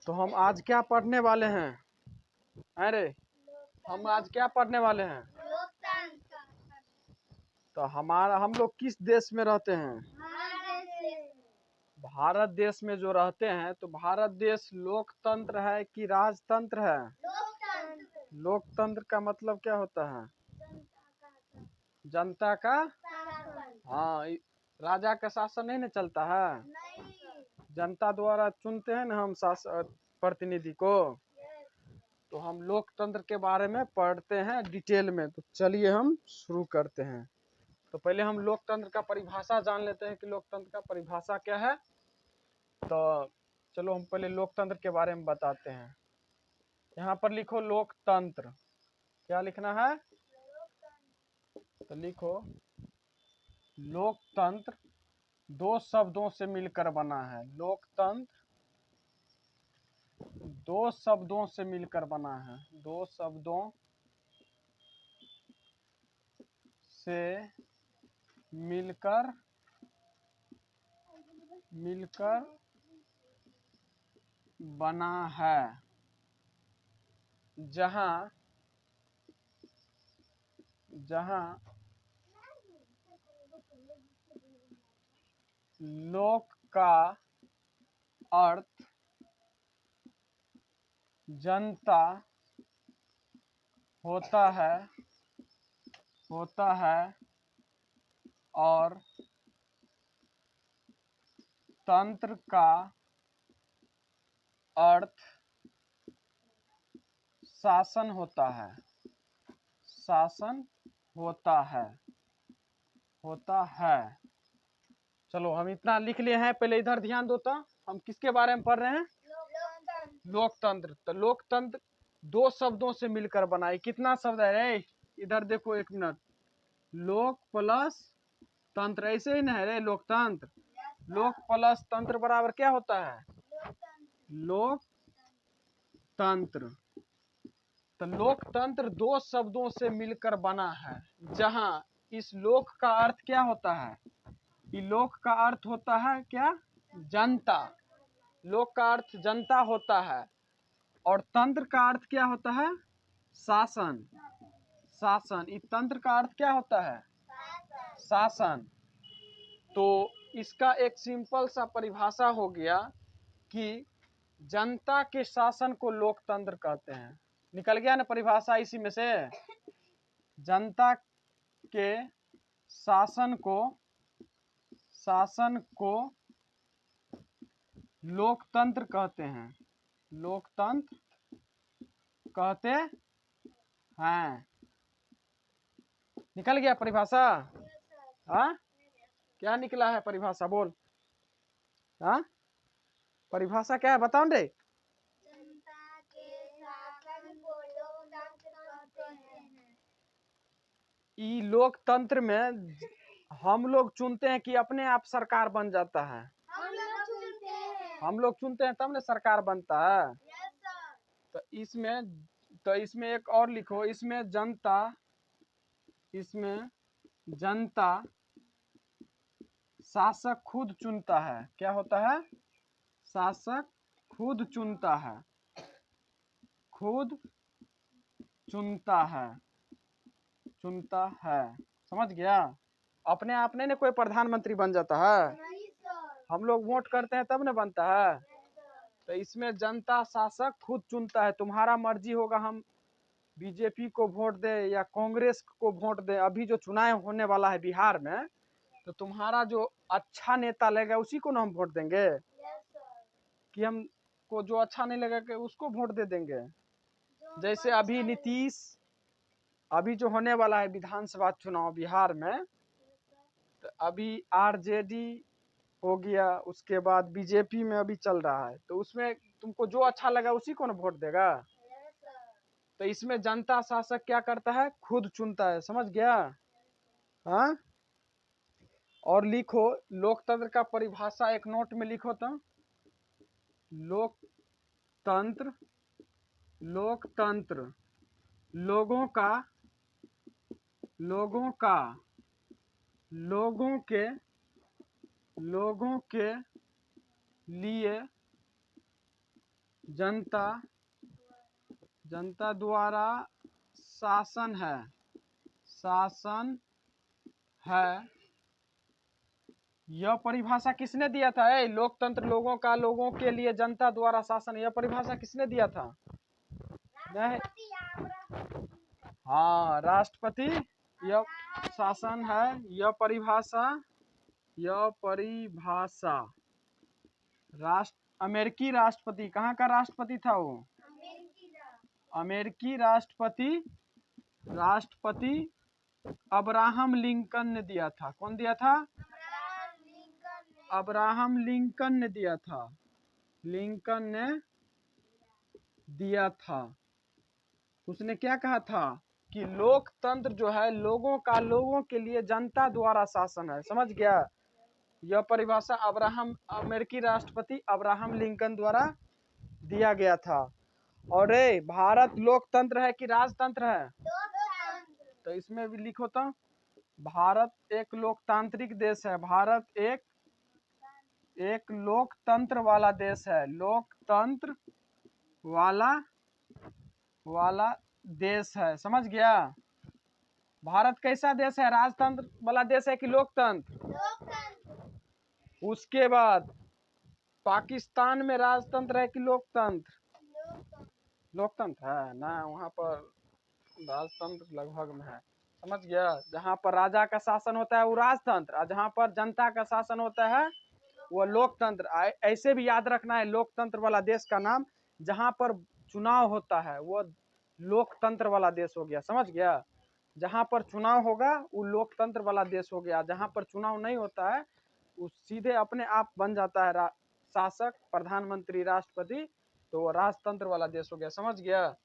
तो हम आज क्या पढ़ने वाले हैं? अरे हम आज क्या पढ़ने वाले हैं? तो हम लोग किस देश में रहते हैं? भारत देश में जो रहते हैं, तो भारत देश लोकतंत्र है कि राजतंत्र है? लोकतंत्र का मतलब क्या होता है? जनता का। हाँ, राजा का शासन नहीं ना चलता है। जनता द्वारा चुनते हैं ना हम प्रतिनिधि को। तो हम लोकतंत्र के बारे में पढ़ते हैं डिटेल में। तो चलिए हम शुरू करते हैं। तो पहले हम लोकतंत्र का परिभाषा जान लेते हैं कि लोकतंत्र का परिभाषा क्या है। तो चलो हम पहले लोकतंत्र के बारे में बताते हैं। यहाँ पर लिखो लोकतंत्र। क्या लिखना है? तो लिखो लोकतंत्र दो शब्दों से मिलकर बना है। लोकतंत्र दो शब्दों से मिलकर बना है। दो शब्दों से मिलकर बना है। जहां लोक का अर्थ जनता होता है और तंत्र का अर्थ शासन होता है। शासन होता है। चलो हम इतना लिख लिए हैं। पहले इधर ध्यान दो। तो हम किसके बारे में पढ़ रहे हैं? लोकतंत्र। तो लोकतंत्र दो शब्दों से मिलकर बना है। कितना शब्द है रे? इधर देखो, एक मिनट। लोक प्लस तंत्र, ऐसे ही ना है रे? लोकतंत्र। लोक प्लस तंत्र बराबर क्या होता है? लोकतंत्र। तो लोकतंत्र दो शब्दों से मिलकर बना है। जहां इस लोक का अर्थ क्या होता है? ये लोक का अर्थ होता है क्या? जनता। लोक का अर्थ जनता होता है। और तंत्र का अर्थ क्या होता है? शासन। इस तंत्र का अर्थ क्या होता है? शासन। तो इसका एक सिंपल सा परिभाषा हो गया कि जनता के शासन को लोकतंत्र कहते हैं। निकल गया ना परिभाषा इसी में से? जनता के शासन को लोकतंत्र कहते हैं। लोकतंत्र कहते हैं। निकल गया परिभाषा? हाँ, क्या निकला है परिभाषा? बोल। हाँ, परिभाषा क्या है बताओ रे? जनता के शासन को लोकतंत्र कहते हैं। ई लोकतंत्र में हम लोग चुनते हैं कि अपने आप सरकार बन जाता है? हम लोग चुनते हैं तब ना सरकार बनता है। तो इसमें एक और लिखो। इसमें जनता शासक खुद चुनता है। क्या होता है? शासक खुद चुनता है। समझ गया? अपने आप नहीं ना कोई प्रधानमंत्री बन जाता है। हम लोग वोट करते हैं तब ना बनता है। तो इसमें जनता शासक खुद चुनता है। तुम्हारा मर्जी होगा हम बीजेपी को वोट दे या कांग्रेस को वोट दे। अभी जो चुनाव होने वाला है बिहार में, तो तुम्हारा जो अच्छा नेता लगेगा उसी को ना हम वोट देंगे। कि हमको जो अच्छा नहीं लगेगा उसको वोट दे देंगे। जैसे अभी नीतीश, अभी जो होने वाला है विधानसभा चुनाव बिहार में, तो अभी आरजेडी हो गया, उसके बाद बीजेपी में अभी चल रहा है। तो उसमें तुमको जो अच्छा लगा उसी को ना वोट देगा। तो इसमें जनता शासक क्या करता है? खुद चुनता है। समझ गया? हाँ। और लिखो लोकतंत्र का परिभाषा एक नोट में लिखो। तो लोकतंत्र लोगों के लिए जनता जनता द्वारा शासन है, शासन है। यह परिभाषा किसने दिया था? लोकतंत्र लोगों का, लोगों के लिए, जनता द्वारा शासन, यह परिभाषा किसने दिया था? नहीं, हाँ, राष्ट्रपति। यह शासन है, यह परिभाषा अमेरिकी राष्ट्रपति, कहाँ का राष्ट्रपति था वो? अमेरिकी राष्ट्रपति अब्राहम लिंकन ने दिया था। कौन दिया था? अब्राहम लिंकन ने दिया था। लिंकन ने दिया था। उसने क्या कहा था कि लोकतंत्र जो है लोगों का, लोगों के लिए, जनता द्वारा शासन है। समझ गया? यह परिभाषा अमेरिकी राष्ट्रपति अब्राहम लिंकन द्वारा दिया गया था। और भारत लोकतंत्र है कि राजतंत्र है? तो इसमें भी लिखो तो, भारत एक लोकतांत्रिक देश है। भारत एक लोकतंत्र वाला देश है। लोकतंत्र वाला देश है। समझ गया? भारत कैसा देश है? राजतंत्र वाला देश है कि लोकतंत्र? उसके बाद पाकिस्तान में राजतंत्र है कि लोकतंत्र? लोकतंत्र है ना, वहाँ पर राजतंत्र लगभग में है। समझ गया? जहाँ पर राजा का शासन होता है वो राजतंत्र, और जहाँ पर जनता का शासन होता है वो लोकतंत्र। ऐसे भी याद रखना है, लोकतंत्र वाला देश का नाम, जहाँ पर चुनाव होता है वो लोकतंत्र वाला देश हो गया। समझ गया? जहाँ पर चुनाव होगा वो लोकतंत्र वाला देश हो गया। जहाँ पर चुनाव नहीं होता है वो सीधे अपने आप बन जाता है शासक, प्रधानमंत्री, राष्ट्रपति, तो वो राजतंत्र वाला देश हो गया। समझ गया?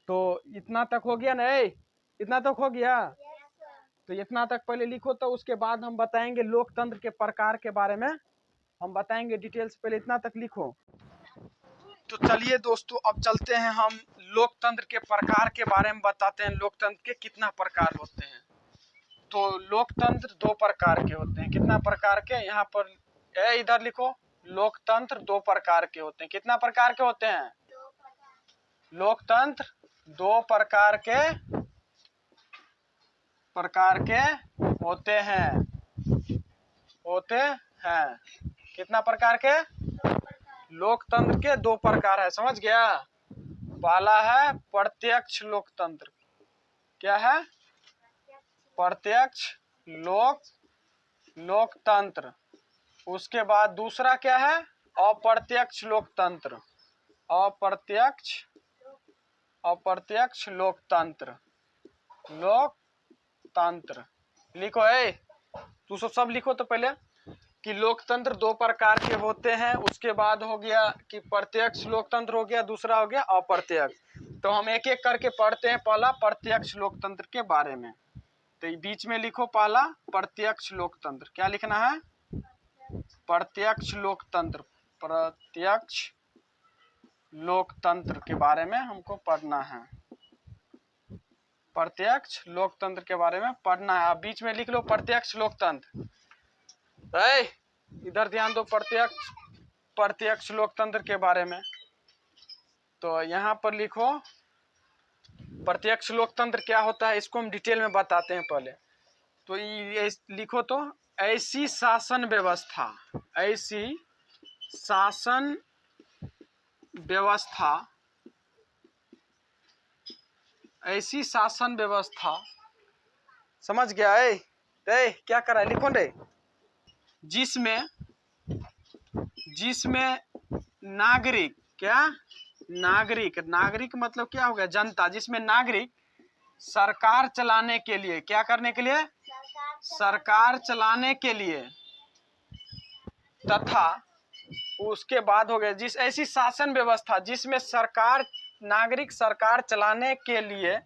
तो इतना तक हो गया ना? इतना तक हो गया? तो इतना तक पहले लिखो, तो उसके बाद हम बताएंगे लोकतंत्र के प्रकार के बारे में, हम बताएंगे डिटेल्स। पहले इतना तक लिखो। तो चलिए दोस्तों, अब चलते हैं, हम लोकतंत्र के प्रकार के बारे में बताते हैं। लोकतंत्र के कितना प्रकार होते हैं? तो लोकतंत्र 2 प्रकार के होते हैं। कितना प्रकार के? यहाँ पर इधर लिखो, लोकतंत्र 2 प्रकार के होते हैं। कितना प्रकार के होते हैं? लोकतंत्र 2 प्रकार के होते हैं। कितना प्रकार के? लोकतंत्र के 2 प्रकार है। समझ गया? पहला है प्रत्यक्ष लोकतंत्र। क्या है? प्रत्यक्ष लोकतंत्र। उसके बाद दूसरा क्या है? अप्रत्यक्ष लोकतंत्र। अप्रत्यक्ष लोकतंत्र। लिखो तू सब लिखो तो पहले, कि लोकतंत्र 2 प्रकार के होते हैं। उसके बाद हो गया कि प्रत्यक्ष लोकतंत्र हो गया, दूसरा हो गया अप्रत्यक्ष। तो हम एक एक करके पढ़ते हैं। पहला प्रत्यक्ष लोकतंत्र के बारे में, तो बीच में लिखो पहला प्रत्यक्ष लोकतंत्र। क्या लिखना है? प्रत्यक्ष लोकतंत्र के बारे में हमको पढ़ना है। प्रत्यक्ष लोकतंत्र के बारे में पढ़ना है। आप बीच में लिख लो प्रत्यक्ष लोकतंत्र। इधर ध्यान दो, प्रत्यक्ष लोकतंत्र के बारे में। तो यहाँ पर लिखो प्रत्यक्ष लोकतंत्र क्या होता है, इसको हम डिटेल में बताते हैं पहले। तो ये लिखो तो, ऐसी शासन व्यवस्था, समझ गया? क्या कर रहा है? लिखो रे। जिसमें नागरिक, क्या? नागरिक मतलब क्या हो गया? जनता। जिसमें नागरिक सरकार चलाने के लिए, क्या करने के लिए? सरकार चलाने के लिए, तथा उसके बाद हो गया ऐसी शासन व्यवस्था जिसमें नागरिक सरकार चलाने के लिए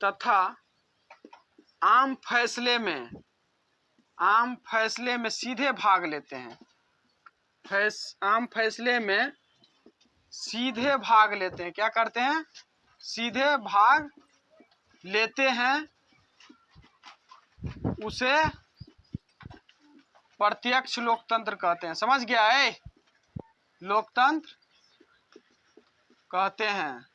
तथा आम फैसले में सीधे भाग लेते हैं। आम फैसले में सीधे भाग लेते हैं। क्या करते हैं? सीधे भाग लेते हैं। प्रत्यक्ष लोकतंत्र कहते हैं। समझ गया है? लोकतंत्र कहते हैं।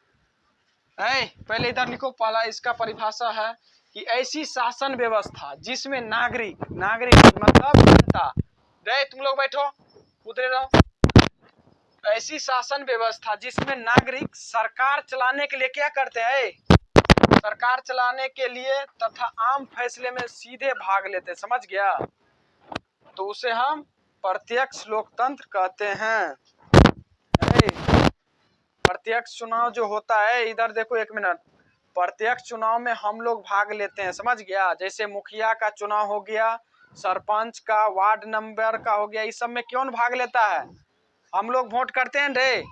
पहले इधर लिखो, पहला इसका परिभाषा है कि ऐसी शासन व्यवस्था जिसमें नागरिक मतलब जनता, तुम लोग बैठो, उधरे रहो। ऐसी शासन व्यवस्था जिसमें नागरिक सरकार चलाने के लिए क्या करते हैं? सरकार चलाने के लिए तथा आम फैसले में सीधे भाग लेते हैं। समझ गया? तो उसे हम प्रत्यक्ष लोकतंत्र कहते हैं। प्रत्यक्ष चुनाव जो होता है, इधर देखो एक मिनट, प्रत्यक्ष चुनाव में हम लोग भाग लेते हैं। समझ गया? जैसे मुखिया का चुनाव हो गया, सरपंच का, वार्ड नंबर का हो गया, इस सब में कौन भाग लेता है? हम लोग वोट करते हैं रे।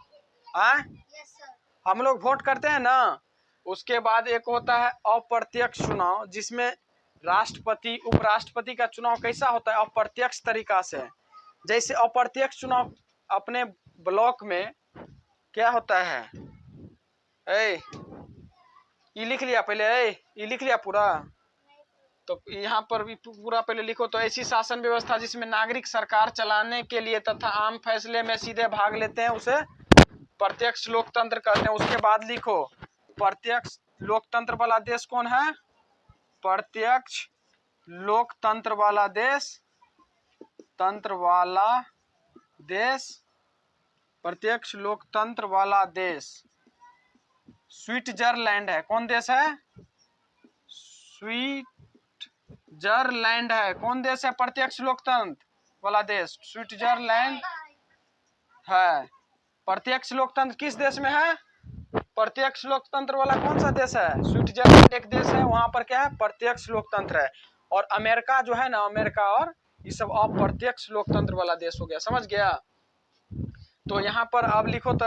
हम लोग वोट करते हैं ना। उसके बाद एक होता है अप्रत्यक्ष चुनाव, जिसमें राष्ट्रपति उपराष्ट्रपति का चुनाव कैसा होता है? अप्रत्यक्ष तरीका से। जैसे अप्रत्यक्ष चुनाव अपने ब्लॉक में क्या होता है? ये लिख लिया पहले? ये लिख लिया पूरा? तो यहाँ पर भी पूरा पहले लिखो। तो ऐसी शासन व्यवस्था जिसमें नागरिक सरकार चलाने के लिए तथा आम फैसले में सीधे भाग लेते हैं, उसे प्रत्यक्ष लोकतंत्र कहते हैं। उसके बाद लिखो, प्रत्यक्ष लोकतंत्र वाला देश कौन है? प्रत्यक्ष लोकतंत्र वाला देश, प्रत्यक्ष लोकतंत्र वाला देश स्विट्जरलैंड है। कौन देश है? स्विट्जरलैंड है। कौन देश है प्रत्यक्ष लोकतंत्र वाला देश? स्विट्जरलैंड है। प्रत्यक्ष लोकतंत्र किस देश में है? प्रत्यक्ष लोकतंत्र वाला कौन सा देश है? स्विट्जरलैंड एक देश है, वहां पर क्या है? प्रत्यक्ष लोकतंत्र है। और अमेरिका जो है ना, अमेरिका और ये सब अप्रत्यक्ष लोकतंत्र वाला देश हो गया। समझ गया? तो यहाँ पर अब लिखो। तो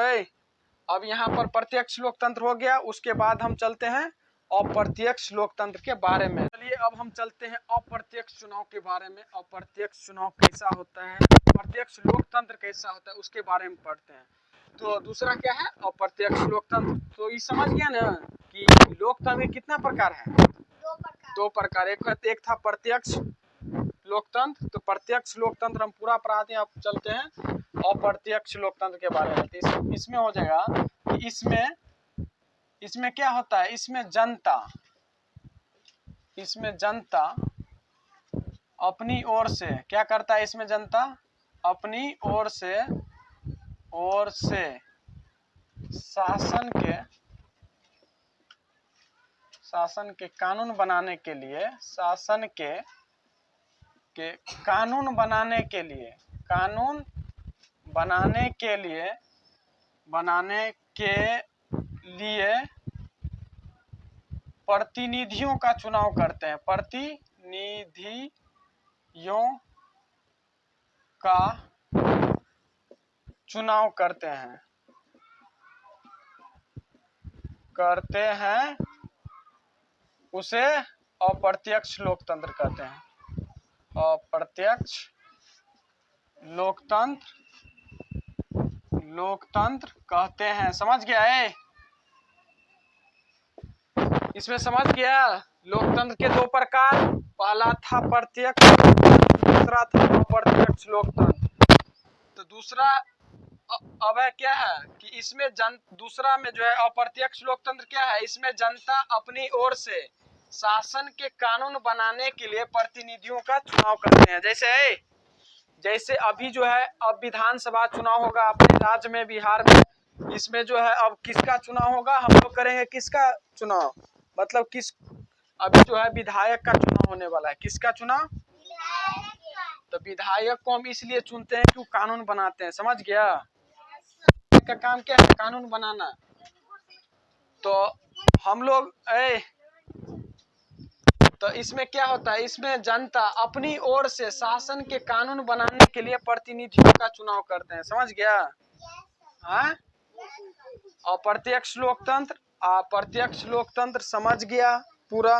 अब यहाँ पर प्रत्यक्ष लोकतंत्र हो गया। उसके बाद हम चलते हैं अप्रत्यक्ष लोकतंत्र के बारे में। चलिए अब हम चलते हैं अप्रत्यक्ष चुनाव के बारे में। अप्रत्यक्ष चुनाव कैसा होता है, प्रत्यक्ष लोकतंत्र कैसा होता है, उसके बारे में पढ़ते हैं। तो दूसरा क्या है? अप्रत्यक्ष लोकतंत्र। तो ये समझ गया ना कि लोकतंत्र कितना प्रकार है? दो प्रकार। एक था प्रत्यक्ष लोकतंत्र। तो प्रत्यक्ष लोकतंत्र हम पूरा पढ़ाते हैं। अब चलते हैं अप्रत्यक्ष लोकतंत्र के बारे में। तो इसमें हो जाएगा कि इसमें क्या होता है? इसमें जनता अपनी ओर से क्या करता है? इसमें जनता अपनी ओर से शासन के कानून बनाने के लिए, कानून बनाने के लिए प्रतिनिधियों का चुनाव करते हैं। प्रतिनिधियों का चुनाव करते हैं, उसे अप्रत्यक्ष लोकतंत्र कहते हैं। अप्रत्यक्ष लोकतंत्र कहते हैं। समझ गया है? इसमें समझ गया? लोकतंत्र के दो प्रकार, पहला था प्रत्यक्ष, दूसरा था अप्रत्यक्ष लोकतंत्र। तो दूसरा अब है क्या है कि इसमें दूसरा में जो है अप्रत्यक्ष लोकतंत्र क्या है? इसमें जनता अपनी ओर से शासन के कानून बनाने के लिए प्रतिनिधियों का चुनाव करते हैं। जैसे अभी जो है, अब विधानसभा चुनाव होगा अपने राज्य में, बिहार में। इसमें जो है अब किसका चुनाव होगा? हम लोग करेंगे किसका चुनाव? मतलब अभी जो है विधायक का चुनाव होने वाला है। किसका चुनाव? तो विधायक को हम इसलिए चुनते हैं कि कानून बनाते हैं। समझ गया? का काम क्या है? कानून बनाना। तो हम लोग तो इसमें क्या होता है? इसमें जनता अपनी ओर से शासन के कानून बनाने के लिए प्रतिनिधियों का चुनाव करते हैं। समझ गया? अप्रत्यक्ष लोकतंत्र समझ गया पूरा?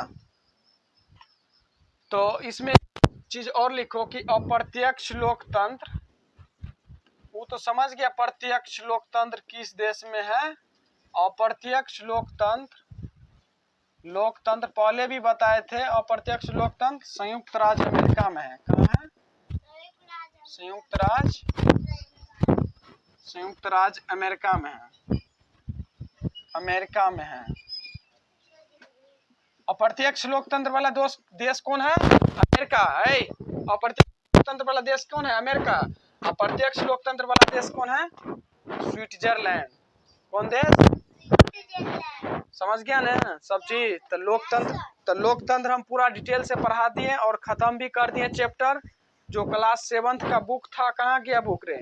तो इसमें चीज और लिखो कि अप्रत्यक्ष लोकतंत्र, वो तो समझ गया प्रत्यक्ष लोकतंत्र किस देश में है। अप्रत्यक्ष लोकतंत्र पहले भी बताए थे। अप्रत्यक्ष लोकतंत्र संयुक्त राज्य अमेरिका में है। कहाँ है? संयुक्त राज्य अमेरिका में है। अमेरिका में है। अप्रत्यक्ष लोकतंत्र वाला देश कौन है? अमेरिका है। अप्रत्यक्ष लोकतंत्र वाला देश कौन है? अमेरिका। अप्रत्यक्ष लोकतंत्र वाला देश कौन है? स्विट्जरलैंड। कौन देश? समझ गया ना सब चीज। तो लोकतंत्र हम पूरा डिटेल से पढ़ा दिए और खत्म भी कर दिए चैप्टर। जो क्लास 7th का बुक था, कहाँ गया बुक रे?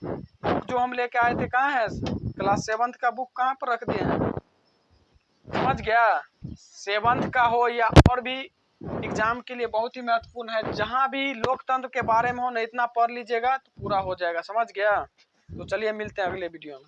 बुक जो हम लेके आए थे कहाँ है? क्लास 7th का बुक कहाँ पर रख दिए हैं? समझ गया? 7th का हो या और भी एग्जाम के लिए बहुत ही महत्वपूर्ण है। जहां भी लोकतंत्र के बारे में हो ना, इतना पढ़ लीजिएगा तो पूरा हो जाएगा। समझ गया? तो चलिए मिलते हैं अगले वीडियो में।